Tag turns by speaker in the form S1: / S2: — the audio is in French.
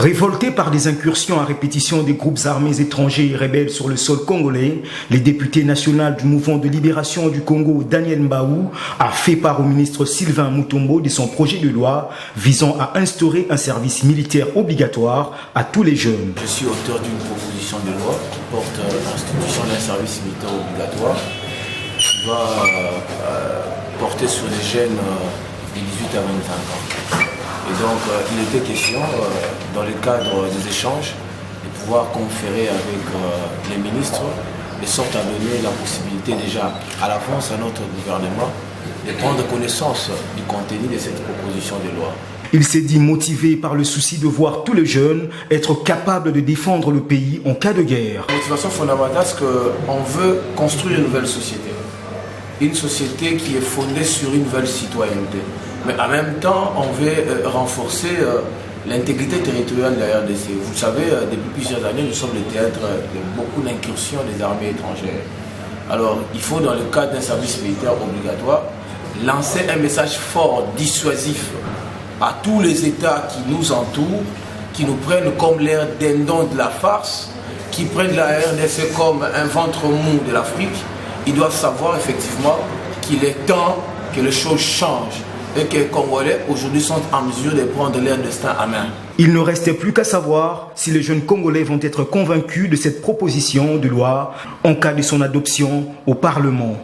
S1: Révoltés par des incursions à répétition des groupes armés étrangers et rebelles sur le sol congolais, les députés nationaux du mouvement de libération du Congo, Daniel Mbaou, a fait part au ministre Sylvain Mutombo de son projet de loi visant à instaurer un service militaire obligatoire à tous les jeunes.
S2: Je suis auteur d'une proposition de loi qui porte l'institution d'un service militaire obligatoire qui va porter sur les jeunes de 18 à 25 ans. Et donc, il était question, dans le cadre des échanges, de pouvoir conférer avec les ministres, de sorte à donner la possibilité déjà à l'avance à notre gouvernement de prendre connaissance du contenu de cette proposition de loi.
S1: Il s'est dit motivé par le souci de voir tous les jeunes être capables de défendre le pays en cas de guerre.
S2: La motivation fondamentale, c'est qu'on veut construire une nouvelle société. Une société qui est fondée sur une nouvelle citoyenneté. Mais en même temps, on veut renforcer l'intégrité territoriale de la RDC. Vous le savez, depuis plusieurs années, nous sommes le théâtre de beaucoup d'incursions des armées étrangères. Alors, il faut, dans le cadre d'un service militaire obligatoire, lancer un message fort, dissuasif à tous les États qui nous entourent, qui nous prennent comme l'air dindon de la farce, qui prennent la RDC comme un ventre mou de l'Afrique. Ils doivent savoir effectivement qu'il est temps que les choses changent et que les Congolais aujourd'hui sont en mesure de prendre leur destin à main.
S1: Il ne restait plus qu'à savoir si les jeunes Congolais vont être convaincus de cette proposition de loi en cas de son adoption au Parlement.